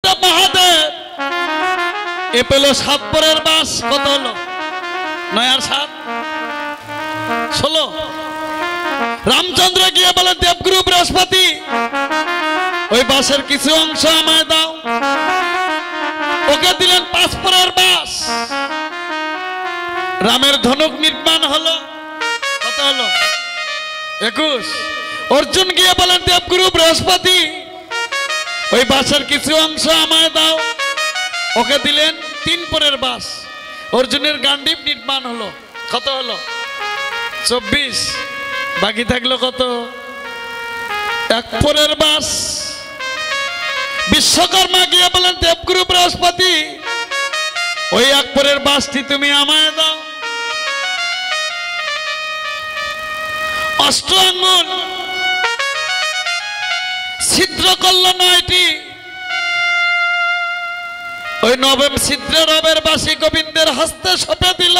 দেব মহাদেব এ পেল 7 পরের বাস। কত হলো? 9 আর 7 16। রামচন্দ্র গিয়ে বলে দেবগুরু বৃহস্পতি ওই বাসের কিছু অংশ আমায় দাও। ওকে দিলেন 5 পরের বাস। রামের ধনুক নির্মাণ হলো। কত হলো? 21। অর্জুন গিয়ে বলেন দেবগুরু বৃহস্পতি ওই বাসের কিছু অংশ আমায় দাও। ওকে দিলেন 3 পরের বাস। অর্জুনের গান্ডীব নির্মাণ হলো। কত হলো? 24। বাকি থাকলো কত? 1 পরের বাস। বিশ্বকর্মা গিয়ে বলেন দেবগুরু বৃহস্পতি ওই 1 পরের বাসটি তুমি আমায় দাও। অষ্ট আঙ্গুল ছিদ্র করল 9টি। ওই 9ম ছিদ্রে রবের বাসি গোবিন্দের হস্তে সঁপে দিল।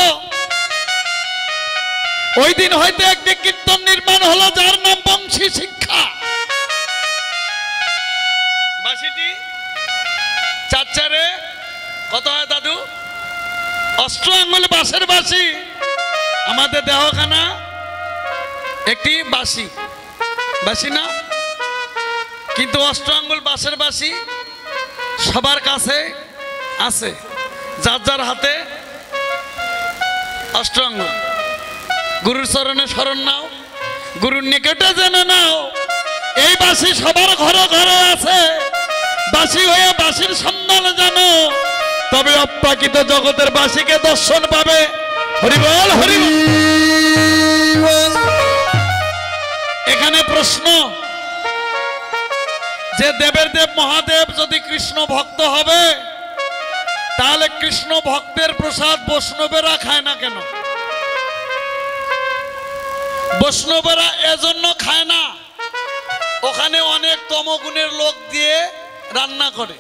ওই দিন হইতে একটি কীর্তন নির্মাণ হলো যার নাম বংশী শিক্ষা। বাসিটি 4 4-এ কত হয় দাদু? অষ্ট আঙ্গুল বাঁশের বাসি। আমাদের দেহখানা একটি বাসি, বাসি না? কিন্তু অষ্ট আঙ্গুল বাঁশের বাসি সবার কাছে আছে, যার যার হাতে অষ্ট আঙ্গুল। গুরুর চরণে শরণ নাও, গুরুর নিকটে জেনে নাও এই বাসি সবার ঘরে ঘরে আছে। বাসি হয়ে বাসির সম্মান জানো, তবে অপ্রাকৃত জগতের বাসিকে দর্শন পাবে। হরিবল হরিবল। এখানে প্রশ্ন যে দেবের দেব মহাদেব যদি কৃষ্ণ ভক্ত হবে তাহলে কৃষ্ণ ভক্তের প্রসাদ বৈষ্ণবেরা খায় না কেন? বৈষ্ণবেরা এজন্য খায় না, ওখানে অনেক তমগুণের লোক দিয়ে রান্না করে।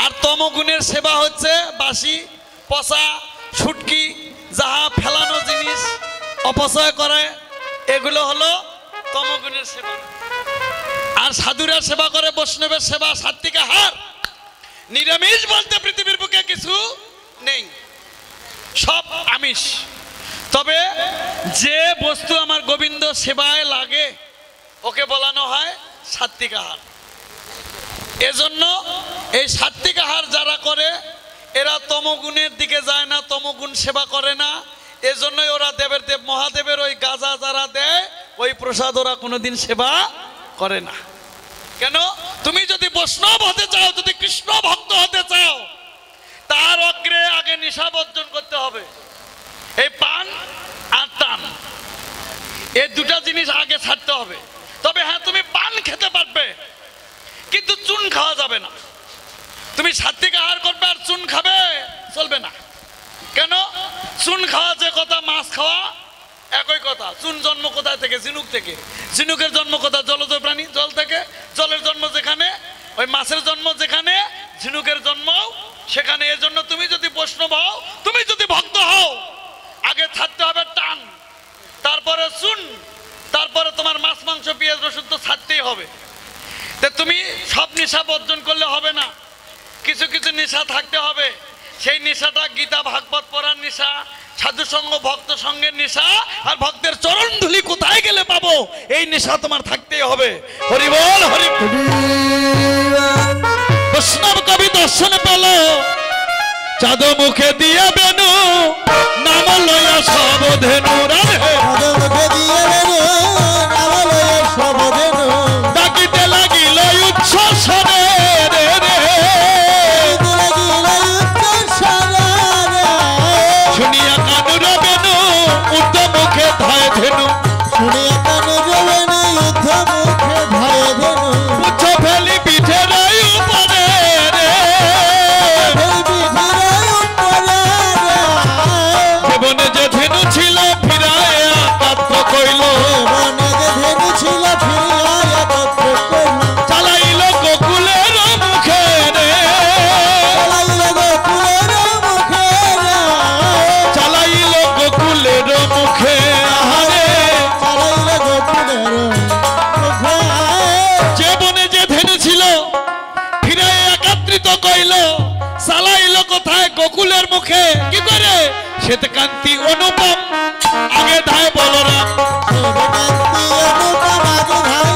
আর তমগুণের সেবা হচ্ছে বাসি পচা ছুটকি যাহা ফেলানো জিনিস অপচয় করে, এগুলো হলো তমগুণের সেবা। আর সাধুরা সেবা করে বৈষ্ণবের সেবা সাত্বিক আহার। নিরামিষ বলতে পৃথিবীর বুকে কিছু নেই, সব আমিষ। তবে যে বস্তু আমার গোবিন্দ সেবায় লাগে ওকে বলানো হয় সাত্বিক আহার। এজন্য এই সাত্বিক আহার যারা করে এরা তমগুণের দিকে যায় না, তমগুণ সেবা করে না। এজন্যই ওরা দেবের দেব মহাদেবের ওই গাজা যারা দেয় ওই প্রসাদ ওরা কোনোদিন সেবা করে না। কেন? তুমি যদি বৈষ্ণব হতে চাও, যদি কৃষ্ণ ভক্ত হতে চাও, তার অগ্রে আগে নিশা বর্জন করতে হবে। এই পান আর টান এই দুটা জিনিস আগে ছাড়তে হবে। তবে হ্যাঁ, তুমি পান খেতে পারবে কিন্তু চুন খাওয়া যাবে না। তুমি সাত্বিক আহার করবে আর চুন খাবে চলবে না। কেন? চুন খাওয়া যে কথা, মাছ খাওয়া একই কথা। চুন জন্ম কোথায় থেকে? ঝিনুক থেকে। ঝিনুকের জন্ম কোথায়? জলজ প্রাণী, জল থেকে। জলের জন্ম যেখানে, ওই মাছের জন্ম যেখানে, ঝিনুকের জন্ম সেখানে। এজন্য তুমি যদি বৈষ্ণব হও, তুমি যদি ভক্ত হও, আগে ছাড়তে হবে টান, তারপরে চুন, তারপরে তোমার মাছ মাংস পেঁয়াজ রসুন তো ছাড়তেই হবে। তুমি সব নেশা বর্জন করলে হবে না, কিছু কিছু নেশা থাকতে হবে। সেই নেশাটা গীতা ভাগবত পড়ার নেশা, সাধু সঙ্গ ভক্ত সঙ্গের নেশা, আর ভক্তের চরণ ধুলি কোথায় গেলে পাবো এই নেশা তোমার থাকতেই হবে। হরি বল হরি। বৈষ্ণব কবি দর্শন পেল চাঁদ মুখে দিয়ে বেনু, নাম লয়া সব ধেনু। ডাকিতে লাগিল উচ্চ স্বরে রে রে, শুনিয়া কানুর বেনু উদ্ধ মুখে ধায় ধেনু। উচ্চ ফেলি পিঠের উপরে রে, জীবনে যে ধেনু ছিল ফিরায়া পাত্র কইল তো কইল চালাইলো কোথায় গোকুলের মুখে কি করে শ্বেতকান্তি অনুপম আগে ধায় বলরাম শ্বেতকান্তি অনুপম আগে ধায়